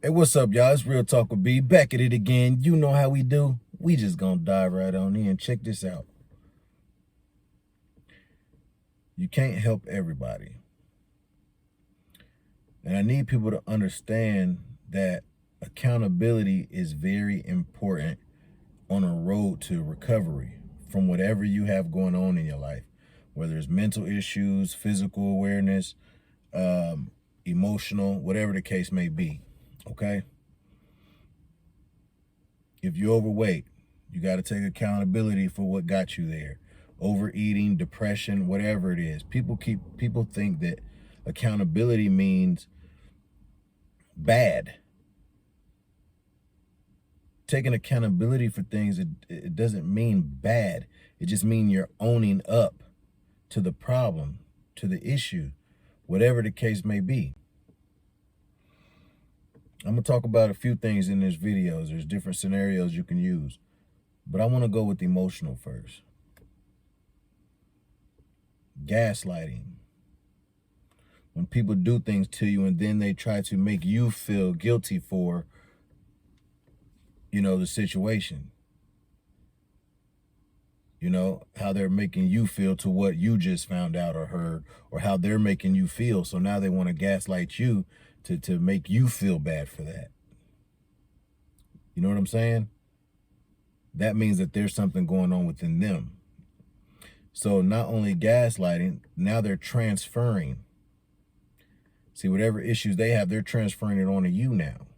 Hey, what's up, y'all? It's Real Talk with B. Back at it again. You know how we do. We just gonna dive right on in. Check this out. You can't help everybody. And I need people to understand that accountability is very important on a road to recovery from whatever you have going on in your life, whether it's mental issues, physical awareness, emotional, whatever the case may be. Okay? If you're overweight, you got to take accountability for what got you there. Overeating, depression, whatever it is. People think that accountability means bad. Taking accountability for things, it doesn't mean bad. It just means you're owning up to the problem, to the issue, whatever the case may be. I'm going to talk about a few things in this video. There's different scenarios you can use. But I want to go with emotional first. Gaslighting. When people do things to you and then they try to make you feel guilty for, the situation. How they're making you feel to what you just found out or heard, or how they're making you feel. So now they want to gaslight you to make you feel bad for that. You know what I'm saying? That means that there's something going on within them. So not only gaslighting, now they're transferring. See, whatever issues they have, they're transferring it onto you now.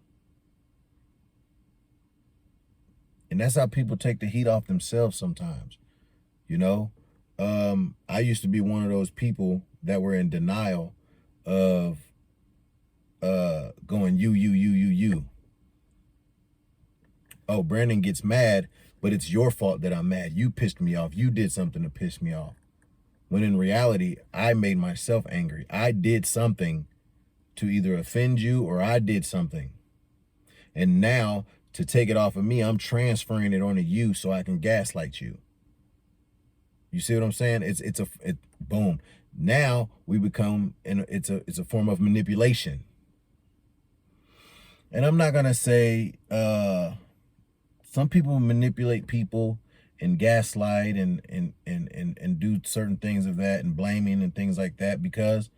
And that's how people take the heat off themselves sometimes. I used to be one of those people that were in denial of going you. Oh, Brandon gets mad, but it's your fault that I'm mad. You pissed me off. You did something to piss me off. When in reality, I made myself angry. I did something to either offend you or I did something. And now, to take it off of me, I'm transferring it onto you so I can gaslight you. You see what I'm saying? It's boom. Now we become, it's a form of manipulation. And I'm not gonna say some people manipulate people and gaslight and do certain things of that and blaming and things like that because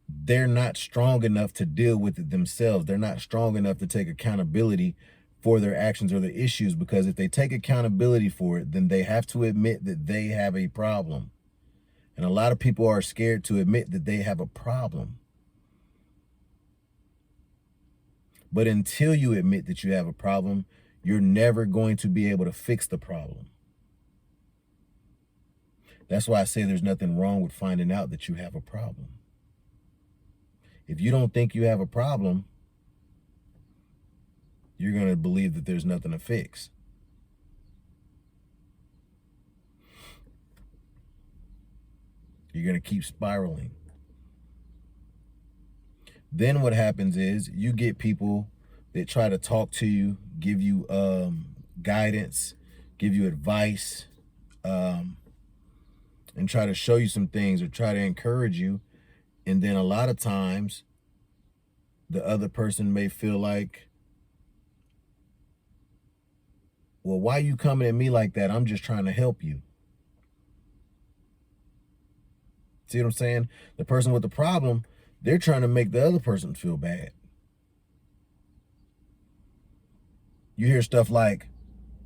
they're not strong enough to deal with it themselves. They're not strong enough to take accountability for their actions or the issues, because if they take accountability for it, then they have to admit that they have a problem. And a lot of people are scared to admit that they have a problem. But until you admit that you have a problem, you're never going to be able to fix the problem. That's why I say there's nothing wrong with finding out that you have a problem. If you don't think you have a problem, you're going to believe that there's nothing to fix. You're going to keep spiraling. Then what happens is you get people that try to talk to you, give you guidance, give you advice, and try to show you some things or try to encourage you. And then a lot of times the other person may feel like, well, why are you coming at me like that? I'm just trying to help you. See what I'm saying? The person with the problem, they're trying to make the other person feel bad. You hear stuff like,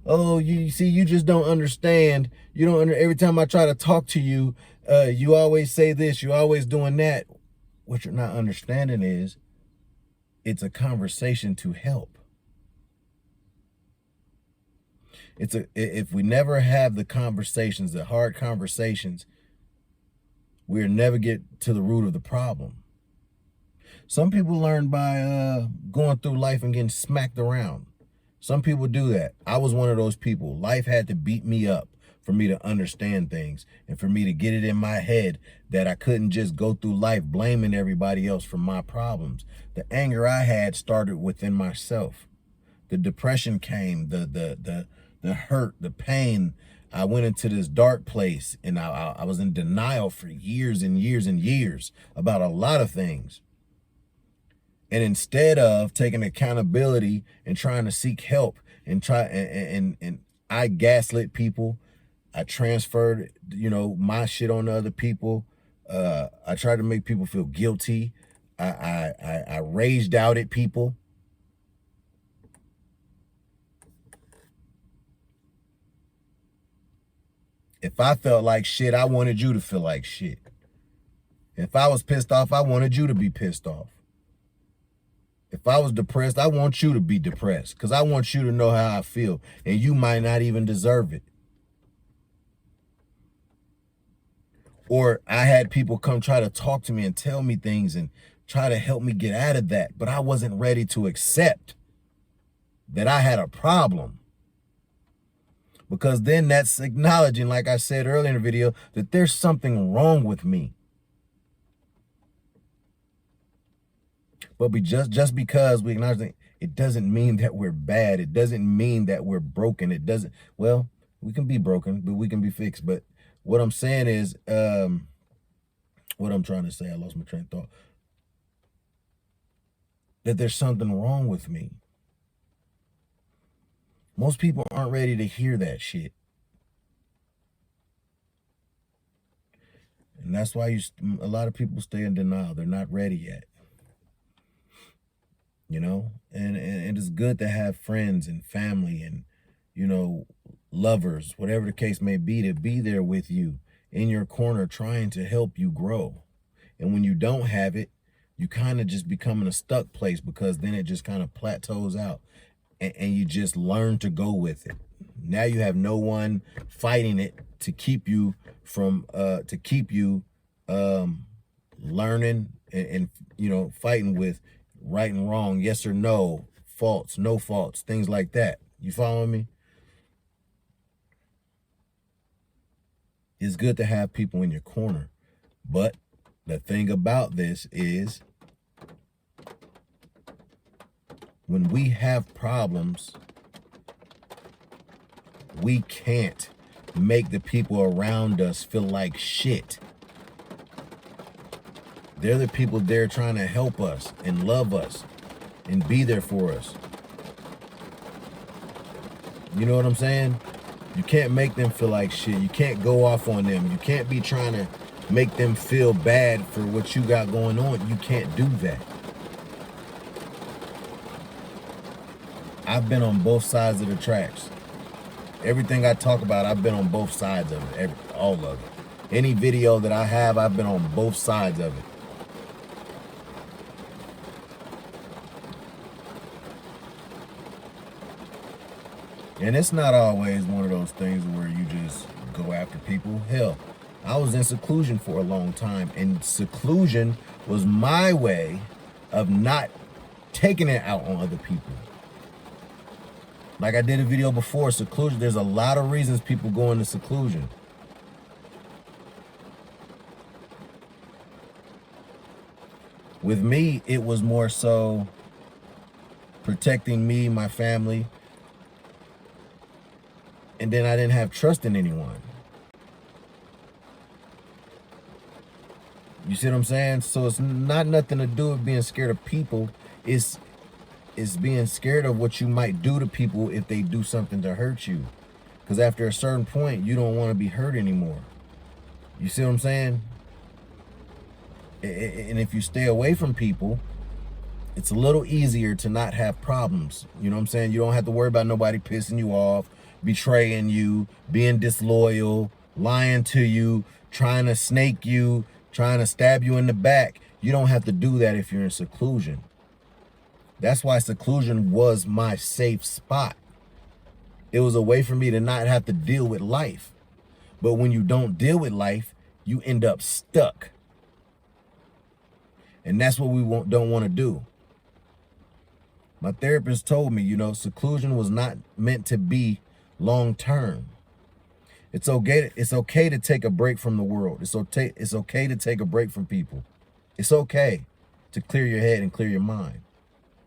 oh, you see, you just don't understand. You don't every time I try to talk to you, you always say this, you always doing that. What you're not understanding is it's a conversation to help. If we never have the conversations, the hard conversations, we'll never get to the root of the problem. Some people learn by going through life and getting smacked around. Some people do that. I was one of those people. Life had to beat me up for me to understand things and for me to get it in my head that I couldn't just go through life blaming everybody else for my problems. The anger I had started within myself. The depression came, the hurt, the pain. I went into this dark place and I was in denial for years and years and years about a lot of things. And instead of taking accountability and trying to seek help and I gaslit people, I transferred, my shit on to other people. I tried to make people feel guilty. I raged out at people. If I felt like shit, I wanted you to feel like shit. If I was pissed off, I wanted you to be pissed off. If I was depressed, I want you to be depressed because I want you to know how I feel, and you might not even deserve it. Or I had people come try to talk to me and tell me things and try to help me get out of that, but I wasn't ready to accept that I had a problem. Because then that's acknowledging, like I said earlier in the video, that there's something wrong with me. But just because we acknowledge it doesn't mean that we're bad. It doesn't mean that we're broken. It doesn't, well, we can be broken, but we can be fixed. But what I'm saying is, what I'm trying to say, I lost my train of thought. That there's something wrong with me. Most people aren't ready to hear that shit. And that's why a lot of people stay in denial. They're not ready yet. And it's good to have friends and family and, lovers, whatever the case may be, to be there with you in your corner trying to help you grow. And when you don't have it, you kind of just become in a stuck place because then it just kind of plateaus out and you just learn to go with it. Now you have no one fighting it to keep you from, learning and fighting with right and wrong, yes or no, faults, no faults, things like that. You following me? It's good to have people in your corner. But the thing about this is when we have problems, we can't make the people around us feel like shit. They're the people there trying to help us and love us and be there for us. You know what I'm saying? You can't make them feel like shit. You can't go off on them. You can't be trying to make them feel bad for what you got going on. You can't do that. I've been on both sides of the tracks. Everything I talk about, I've been on both sides of it, all of it. Any video that I have, I've been on both sides of it. And it's not always one of those things where you just go after people. Hell, I was in seclusion for a long time, and seclusion was my way of not taking it out on other people. Like I did a video before, seclusion, there's a lot of reasons people go into seclusion. With me, it was more so protecting me, my family, and then I didn't have trust in anyone. You see what I'm saying? So it's not nothing to do with being scared of people. It's being scared of what you might do to people if they do something to hurt you. Because after a certain point, you don't want to be hurt anymore. You see what I'm saying? And if you stay away from people, it's a little easier to not have problems. You know what I'm saying? You don't have to worry about nobody pissing you off, betraying you, being disloyal, lying to you, trying to snake you, trying to stab you in the back. You don't have to do that if you're in seclusion. That's why seclusion was my safe spot. It was a way for me to not have to deal with life. But when you don't deal with life, you end up stuck. And that's what we don't want to do. My therapist told me, seclusion was not meant to be long term. It's okay to take a break from the world. It's okay to take a break from people. It's okay to clear your head and clear your mind.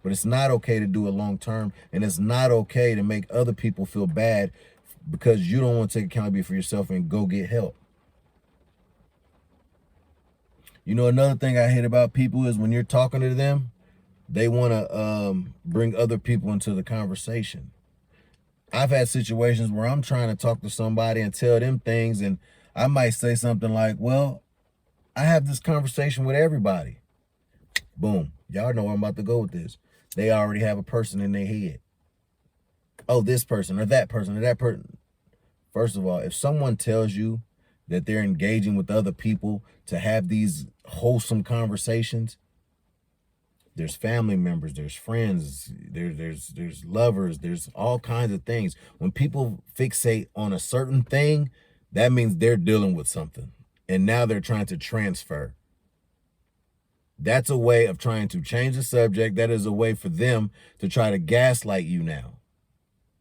But it's not okay to do it long term, and it's not okay to make other people feel bad because you don't want to take accountability for yourself and go get help. Another thing I hate about people is when you're talking to them, they want to bring other people into the conversation. I've had situations where I'm trying to talk to somebody and tell them things, and I might say something like, well, I have this conversation with everybody. Boom. Y'all know where I'm about to go with this. They already have a person in their head. Oh, this person or that person or that person. First of all, if someone tells you that they're engaging with other people to have these wholesome conversations, there's family members, there's friends, there's lovers, there's all kinds of things. When people fixate on a certain thing, that means they're dealing with something. And now they're trying to transfer. That's a way of trying to change the subject. That is a way for them to try to gaslight you now.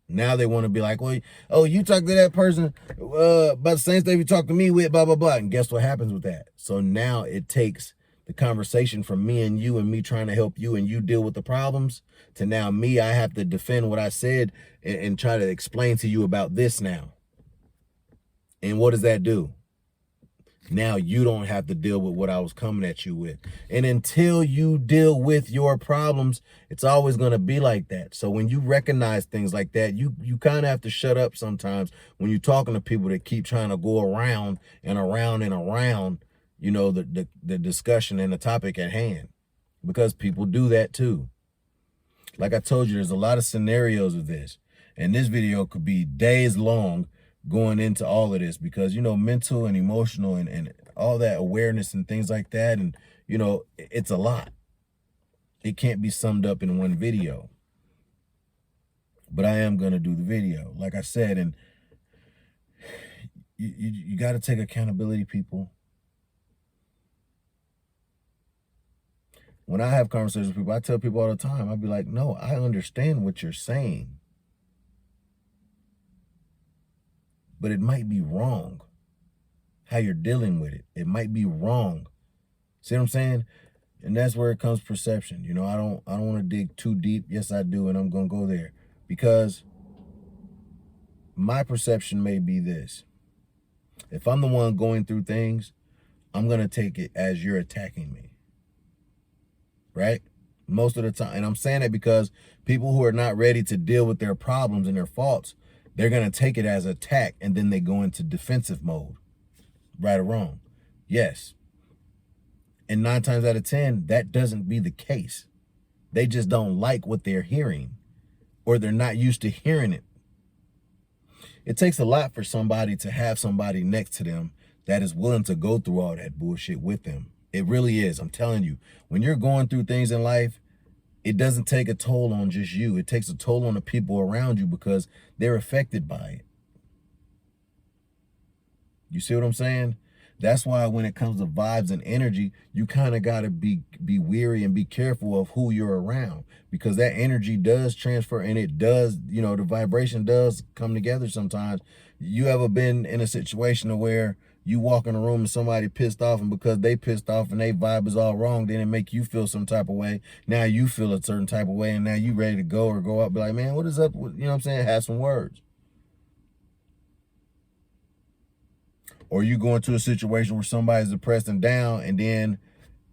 Now they want to be like, well, oh, you talk to that person about the same stuff you talk to me with, blah, blah, blah. And guess what happens with that? So now it takes the conversation from me and me trying to help you and you deal with the problems to now me, I have to defend what I said and try to explain to you about this now. And what does that do? Now you don't have to deal with what I was coming at you with. And until you deal with your problems, it's always going to be like that. So when you recognize things like that, you kind of have to shut up sometimes when you're talking to people that keep trying to go around and around and around, you know, the discussion and the topic at hand, because people do that too. Like I told you, there's a lot of scenarios of this, and this video could be days long going into all of this, because, you know, mental and emotional and all that awareness and things like that. And, you know, it's a lot. It can't be summed up in one video, but I am going to do the video, like I said. And you got to take accountability, people. When I have conversations with people, I tell people all the time, I'll be like, no, I understand what you're saying, but it might be wrong how you're dealing with it. It might be wrong. See what I'm saying? And that's where it comes perception. You know, I don't want to dig too deep. Yes, I do, and I'm going to go there, because my perception may be this. If I'm the one going through things, I'm going to take it as you're attacking me. Right? Most of the time. And I'm saying that because people who are not ready to deal with their problems and their faults, they're going to take it as attack, and then they go into defensive mode. Right or wrong? Yes. And 9 times out of 10, that doesn't be the case. They just don't like what they're hearing, or they're not used to hearing it. It takes a lot for somebody to have somebody next to them that is willing to go through all that bullshit with them. It really is. I'm telling you, when you're going through things in life, it doesn't take a toll on just you. It takes a toll on the people around you, because they're affected by it. You see what I'm saying? That's why when it comes to vibes and energy, you kind of got to be weary and be careful of who you're around, because that energy does transfer, and it does, you know, the vibration does come together sometimes. You ever been in a situation where you walk in a room and somebody pissed off, and because they pissed off and they vibe is all wrong, then it make you feel some type of way. Now you feel a certain type of way, and now you ready to go or go up, be like, man, what is up? You know what I'm saying? Have some words. Or you go into a situation where somebody's depressed and down, and then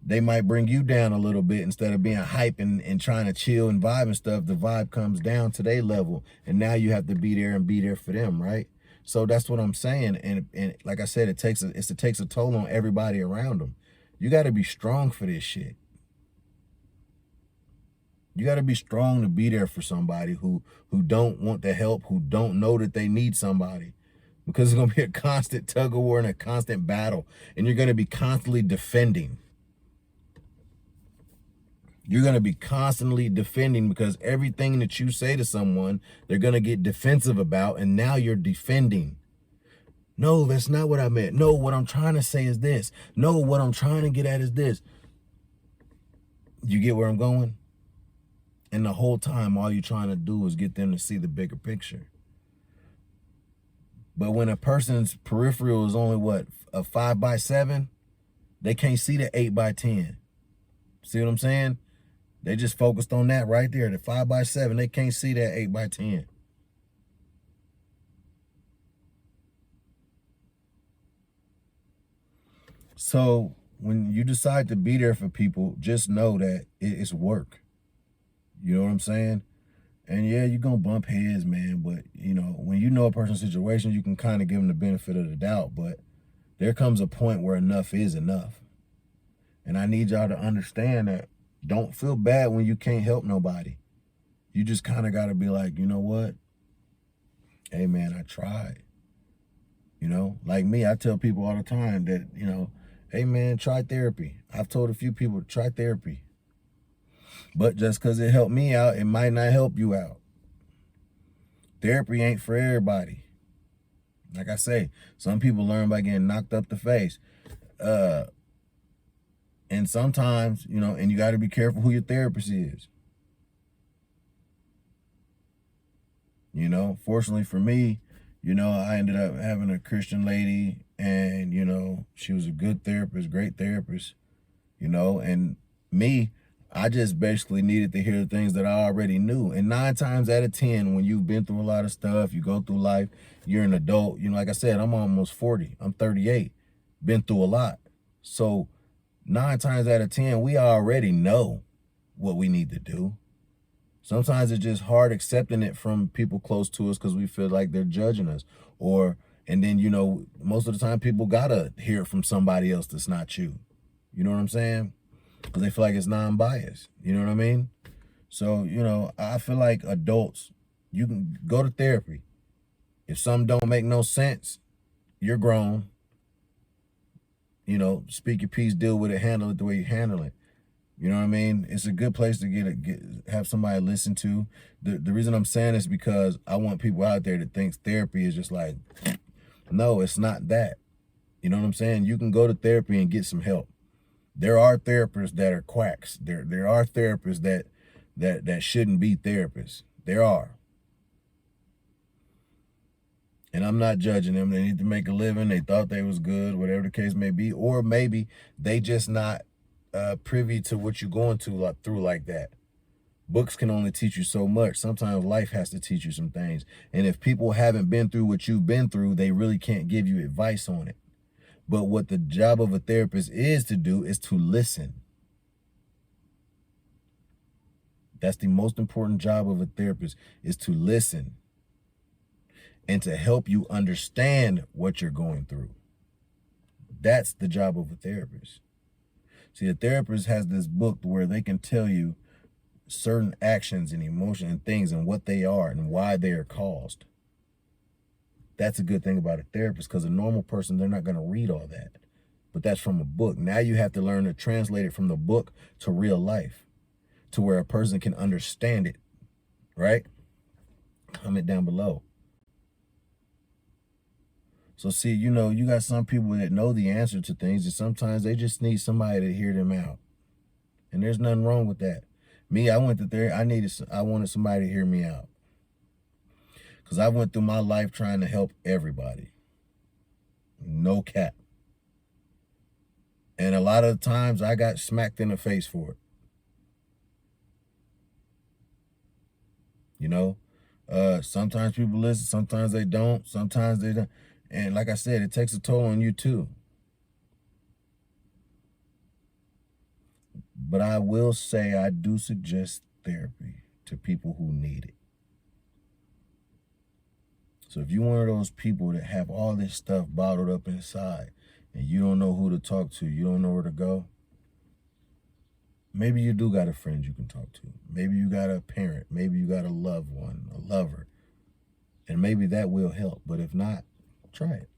they might bring you down a little bit. Instead of being hype and trying to chill and vibe and stuff, the vibe comes down to their level, and now you have to be there for them, right? So that's what I'm saying. And like I said, it takes a toll on everybody around them. You got to be strong for this shit. You got to be strong to be there for somebody who don't want the help, who don't know that they need somebody, because it's going to be a constant tug of war and a constant battle, and you're going to be constantly defending. You're going to be constantly defending, because everything that you say to someone, they're going to get defensive about, and now you're defending. No, that's not what I meant. No, what I'm trying to say is this. No, what I'm trying to get at is this. You get where I'm going? And the whole time, all you're trying to do is get them to see the bigger picture. But when a person's peripheral is only, what, a 5x7, they can't see the 8x10. See what I'm saying? They just focused on that right there, the 5x7. They can't see that 8x10. So when you decide to be there for people, just know that it's work. You know what I'm saying? And yeah, you're going to bump heads, man. But, you know, when you know a person's situation, you can kind of give them the benefit of the doubt. But there comes a point where enough is enough. And I need y'all to understand that don't feel bad when you can't help nobody. You just kind of got to be like, you know what? Hey, man, I tried. You know, like me, I tell people all the time that, you know, hey, man, try therapy. I've told a few people, try therapy. But just because it helped me out, it might not help you out. Therapy ain't for everybody. Like I say, some people learn by getting knocked up the face. And sometimes, you know, and you got to be careful who your therapist is. You know, fortunately for me, you know, I ended up having a Christian lady, and, you know, she was a good therapist, great therapist, you know, and me, I just basically needed to hear the things that I already knew. And 9 times out of 10, when you've been through a lot of stuff, you go through life, you're an adult, you know, like I said, I'm almost 40, I'm 38, been through a lot. So 9 times out of 10, we already know what we need to do. Sometimes it's just hard accepting it from people close to us because we feel like they're judging us. And then, you know, most of the time people gotta hear it from somebody else that's not you. You know what I'm saying? Because they feel like it's non-biased. You know what I mean? So, you know, I feel like adults, you can go to therapy. If something don't make no sense, you're grown. You know, speak your piece, deal with it, handle it the way you handle it. You know what I mean? It's a good place to have somebody listen to. The reason I'm saying this is because I want people out there that thinks therapy is just like, no, it's not that. You know what I'm saying? You can go to therapy and get some help. There are therapists that are quacks. There are therapists that shouldn't be therapists. There are. And I'm not judging them. They need to make a living. They thought they was good, whatever the case may be. Or maybe they just not privy to what you're going through like that. Books can only teach you so much. Sometimes life has to teach you some things. And if people haven't been through what you've been through, they really can't give you advice on it. But what the job of a therapist is to do is to listen. That's the most important job of a therapist, is to listen and to help you understand what you're going through. That's the job of a therapist. See, a therapist has this book where they can tell you certain actions and emotions and things and what they are and why they are caused. That's a good thing about a therapist, because a normal person, they're not going to read all that. But that's from a book. Now you have to learn to translate it from the book to real life, to where a person can understand it, right? Comment down below. So see, you know, you got some people that know the answer to things, and sometimes they just need somebody to hear them out. And there's nothing wrong with that. Me, I went to therapy. I wanted somebody to hear me out. Because I went through my life trying to help everybody. No cap. And a lot of times I got smacked in the face for it. You know, sometimes people listen, sometimes they don't, sometimes they don't. And like I said, it takes a toll on you too. But I will say I do suggest therapy to people who need it. So if you're one of those people that have all this stuff bottled up inside and you don't know who to talk to, you don't know where to go, maybe you do got a friend you can talk to. Maybe you got a parent. Maybe you got a loved one, a lover. And maybe that will help. But if not, try it.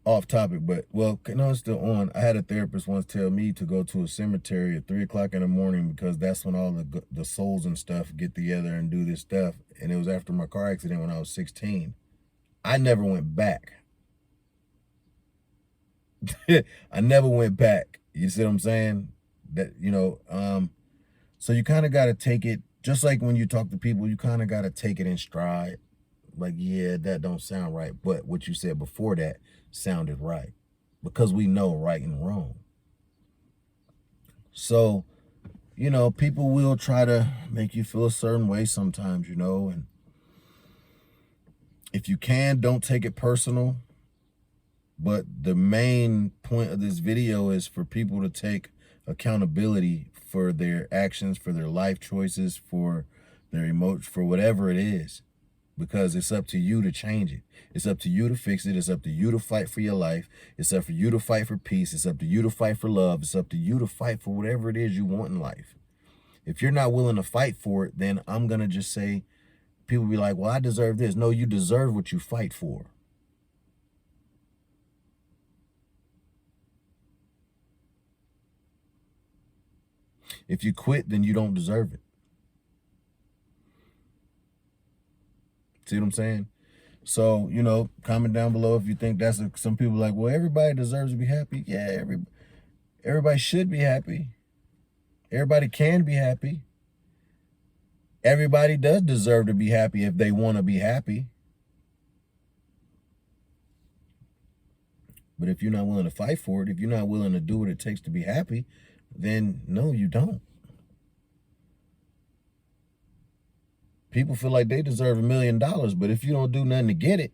Off topic, but, well, no, it's still on. I had a therapist once tell me to go to a cemetery at 3 o'clock in the morning because that's when all the souls and stuff get together and do this stuff. And it was after my car accident when I was 16. I never went back. I never went back. You see what I'm saying? That, you know, so you kind of got to take it, just like when you talk to people, you kind of got to take it in stride. Like, yeah, that don't sound right. But what you said before that sounded right, because we know right and wrong. So, you know, people will try to make you feel a certain way sometimes, you know, and if you can, don't take it personal. But the main point of this video is for people to take accountability for their actions, for their life choices, for their emotions, for whatever it is. Because it's up to you to change it. It's up to you to fix it. It's up to you to fight for your life. It's up for you to fight for peace. It's up to you to fight for love. It's up to you to fight for whatever it is you want in life. If you're not willing to fight for it, then I'm going to just say, people be like, well, I deserve this. No, you deserve what you fight for. If you quit, then you don't deserve it. See what I'm saying? So, you know, comment down below if you think that's some people like, well, everybody deserves to be happy. Yeah, everybody should be happy. Everybody can be happy. Everybody does deserve to be happy if they want to be happy. But if you're not willing to fight for it, if you're not willing to do what it takes to be happy, then no, you don't. People feel like they deserve $1 million, but if you don't do nothing to get it,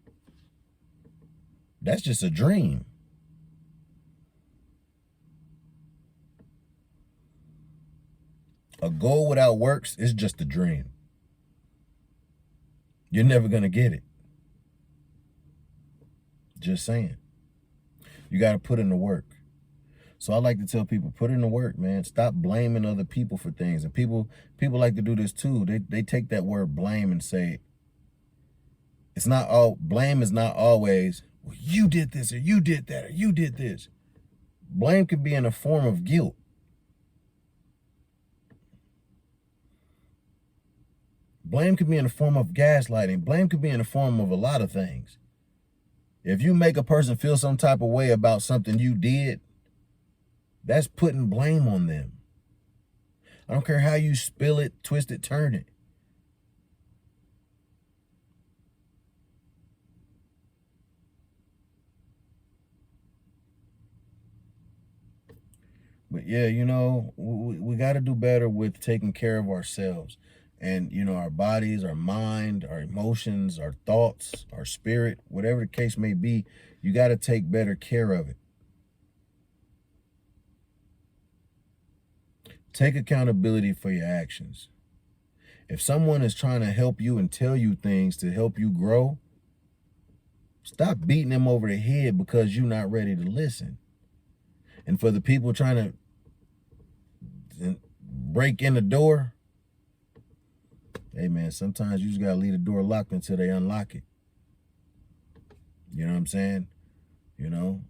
that's just a dream. A goal without works is just a dream. You're never going to get it. Just saying. You got to put in the work. So I like to tell people, put in the work, man. Stop blaming other people for things. And people like to do this too. They take that word blame and say, blame is not always, well, you did this or you did that or you did this. Blame could be in a form of guilt. Blame could be in the form of gaslighting. Blame could be in the form of a lot of things. If you make a person feel some type of way about something you did, that's putting blame on them. I don't care how you spill it, twist it, turn it. But yeah, you know, we got to do better with taking care of ourselves. And, you know, our bodies, our mind, our emotions, our thoughts, our spirit, whatever the case may be, you got to take better care of it. Take accountability for your actions. If someone is trying to help you and tell you things to help you grow, stop beating them over the head because you're not ready to listen. And for the people trying to break in the door, hey man, sometimes you just gotta leave the door locked until they unlock it. You know what I'm saying? You know,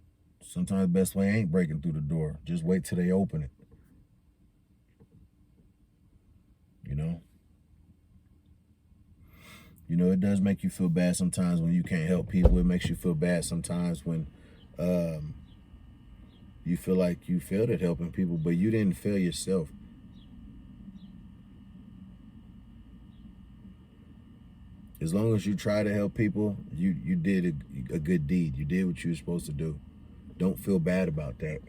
sometimes the best way ain't breaking through the door. Just wait till they open it. You know? You know, it does make you feel bad sometimes when you can't help people. It makes you feel bad sometimes when you feel like you failed at helping people, but you didn't fail yourself. As long as you try to help people, you did a good deed. You did what you were supposed to do. Don't feel bad about that.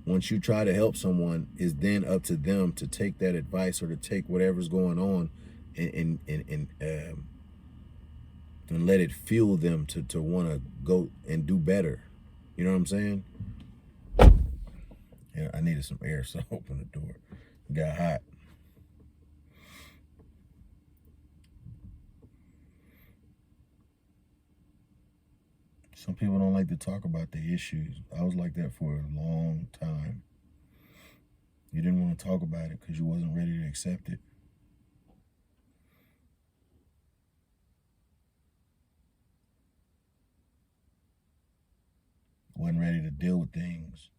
Once you try to help someone, it's then up to them to take that advice or to take whatever's going on and let it fuel them to want to go and do better. You know what I'm saying? Yeah, I needed some air, so I opened the door. It got hot. Some people don't like to talk about their issues. I was like that for a long time. You didn't want to talk about it because you wasn't ready to accept it. Wasn't ready to deal with things,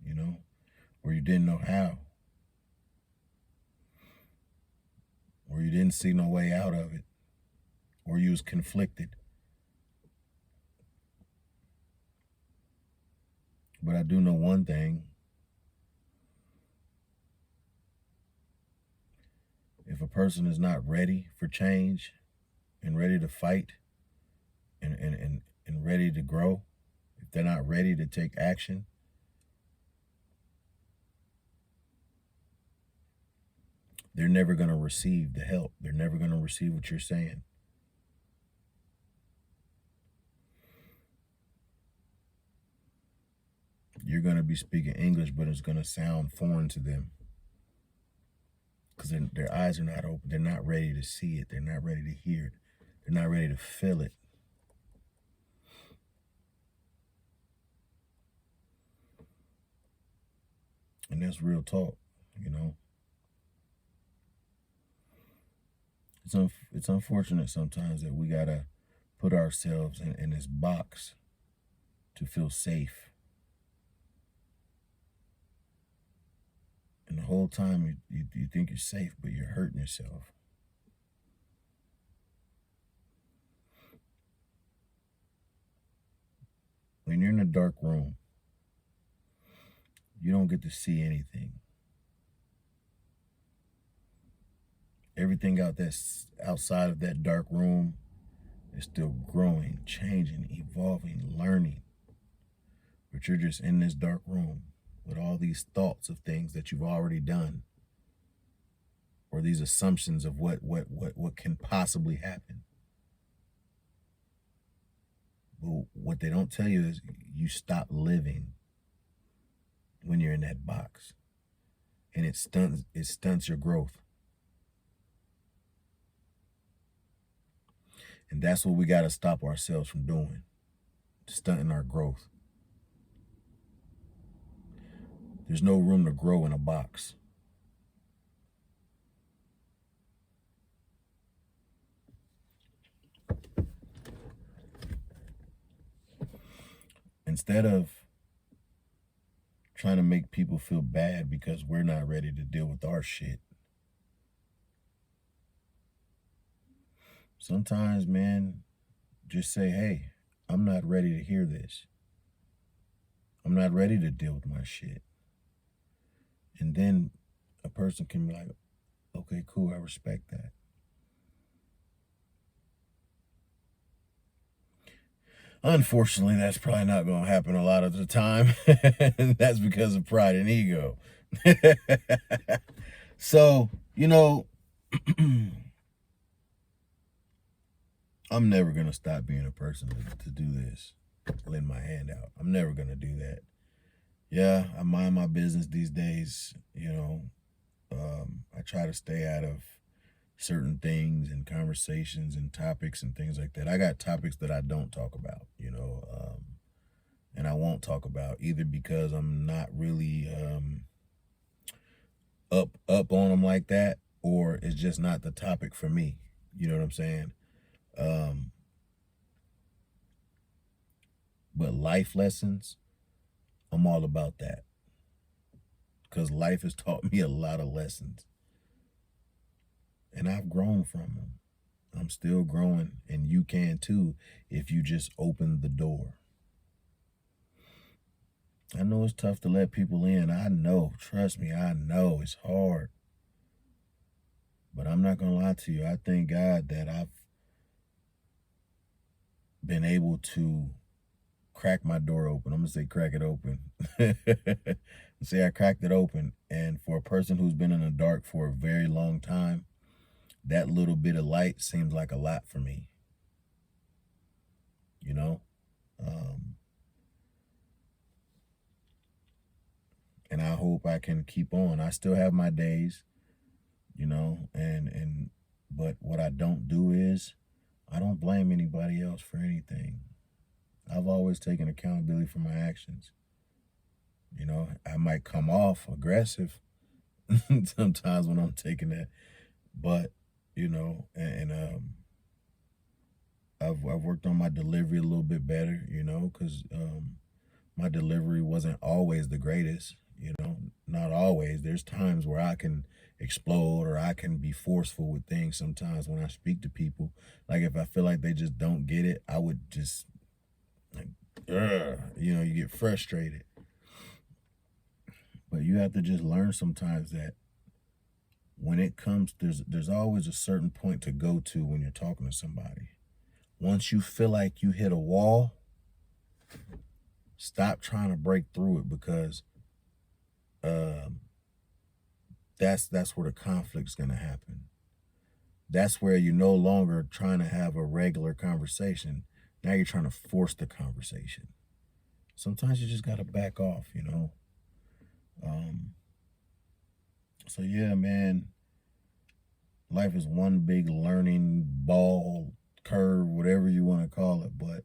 you know, or you didn't know how. Or you didn't see no way out of it. Or you was conflicted. But I do know one thing. If a person is not ready for change and ready to fight and ready to grow, if they're not ready to take action, they're never going to receive the help. They're never going to receive what you're saying. you're going to be speaking English, but it's going to sound foreign to them because their eyes are not open. They're not ready to see it. They're not ready to hear it. They're not ready to feel it. And that's real talk, you know. It's unfortunate sometimes that we got to put ourselves in this box to feel safe. And the whole time you think you're safe, but you're hurting yourself. When you're in a dark room, you don't get to see anything. Everything outside of that dark room is still growing, changing, evolving, learning. But you're just in this dark room with all these thoughts of things that you've already done, or these assumptions of what can possibly happen. But what they don't tell you is you stop living when you're in that box, and it stunts your growth. And that's what we got to stop ourselves from doing, stunting our growth. There's no room to grow in a box. Instead of trying to make people feel bad because we're not ready to deal with our shit, sometimes, man, just say, hey, I'm not ready to hear this. I'm not ready to deal with my shit. And then a person can be like, okay, cool, I respect that. Unfortunately, that's probably not going to happen a lot of the time. And that's because of pride and ego. So, you know, I'm never going to stop being a person to do this, lend my hand out. I'm never going to do that. Yeah, I mind my business these days, you know. I try to stay out of certain things and conversations and topics and things like that. I got topics that I don't talk about, you know, and I won't talk about either because I'm not really up on them like that, or it's just not the topic for me. You know what I'm saying? But life lessons, I'm all about that, because life has taught me a lot of lessons, and I've grown from them. I'm still growing, and you can too if you just open the door. I know it's tough to let people in. I know, trust me, I know it's hard. But I'm not going to lie to you. I thank God that I've been able to crack my door open. I'm going to say crack it open. Say I cracked it open. And for a person who's been in the dark for a very long time, that little bit of light seems like a lot for me. You know? And I hope I can keep on. I still have my days, you know, but what I don't do is I don't blame anybody else for anything. I've always taken accountability for my actions. You know, I might come off aggressive sometimes when I'm taking that, but you know, I've worked on my delivery a little bit better, you know, because my delivery wasn't always the greatest, you know, not always. There's times where I can explode or I can be forceful with things sometimes when I speak to people. Like if I feel like they just don't get it, I would just, like, you know, you get frustrated. But you have to just learn sometimes that when it comes, there's always a certain point to go to when you're talking to somebody. Once you feel like you hit a wall, stop trying to break through it, because that's where the conflict's gonna happen. That's where you're no longer trying to have a regular conversation. Now you're trying to force the conversation. sometimes you just got to back off, you know? So yeah, man, life is one big learning ball, curve, whatever you want to call it. But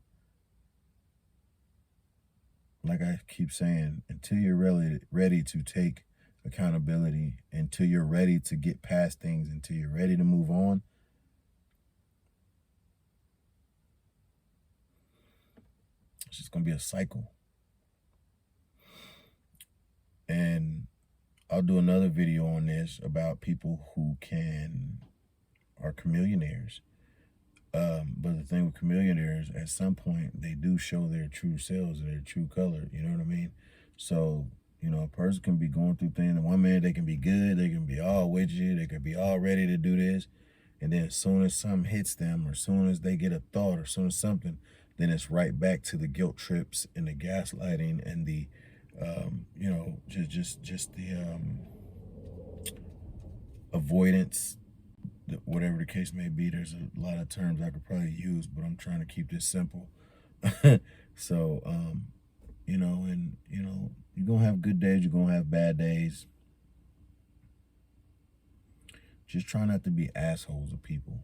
like I keep saying, until you're ready to take accountability, until you're ready to get past things, until you're ready to move on, it's just going to be a cycle. And I'll do another video on this about people who are chameleonaires. But the thing with chameleonaires, at some point, they do show their true selves and their true color. You know what I mean? So, you know, a person can be going through things. And one minute they can be good. They can be all with you. They can be all ready to do this. And then as soon as something hits them, or as soon as they get a thought, or as soon as something, then it's right back to the guilt trips and the gaslighting and the, you know, just the avoidance, whatever the case may be. There's a lot of terms I could probably use, but I'm trying to keep this simple. So, you know, and, you know, you're going to have good days, you're going to have bad days. Just try not to be assholes of people.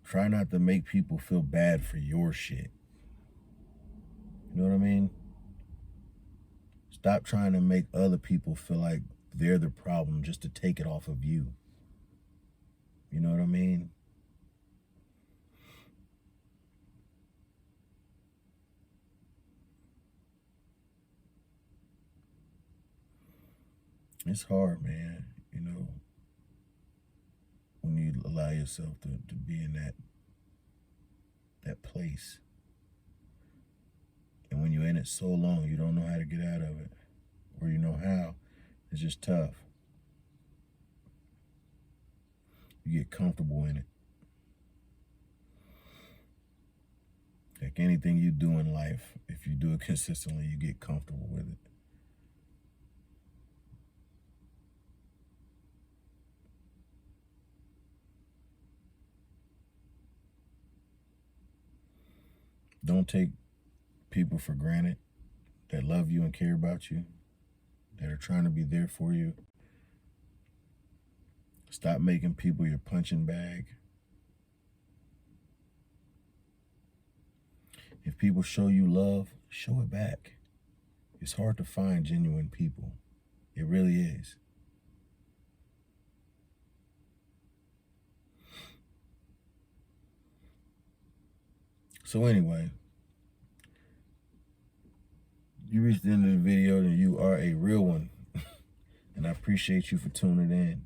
Try not to make people feel bad for your shit. You know what I mean? Stop trying to make other people feel like they're the problem just to take it off of you. You know what I mean? It's hard, man, you know, when you allow yourself to be in that place. And when you're in it so long, you don't know how to get out of it. Or you know how. It's just tough. You get comfortable in it. Like anything you do in life, if you do it consistently, you get comfortable with it. Don't take people for granted that love you and care about you, that are trying to be there for you. Stop making people your punching bag. If people show you love, show it back. It's hard to find genuine people. It really is. So anyway, you reached the end of the video and you are a real one. And I appreciate you for tuning in.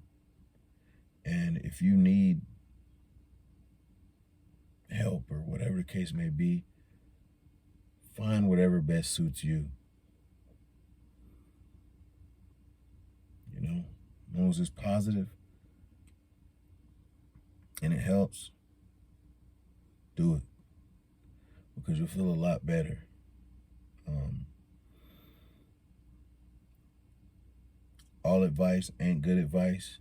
And if you need help or whatever the case may be, find whatever best suits you. You know, as long as it's positive and it helps, do it. Because you'll feel a lot better. All advice ain't good advice.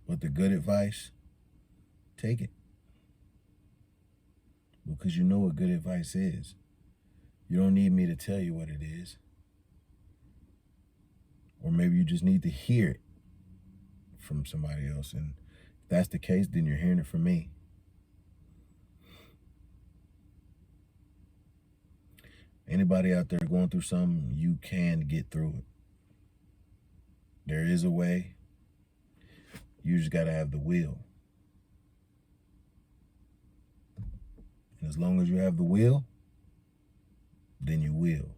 But the good advice, take it. Because you know what good advice is. You don't need me to tell you what it is. Or maybe you just need to hear it from somebody else. And if that's the case, then you're hearing it from me. Anybody out there going through something, you can get through it. There is a way. You just got to have the will. And as long as you have the will, then you will.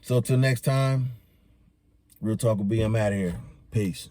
So till next time, Real Talk will be. I'm out of here. Peace.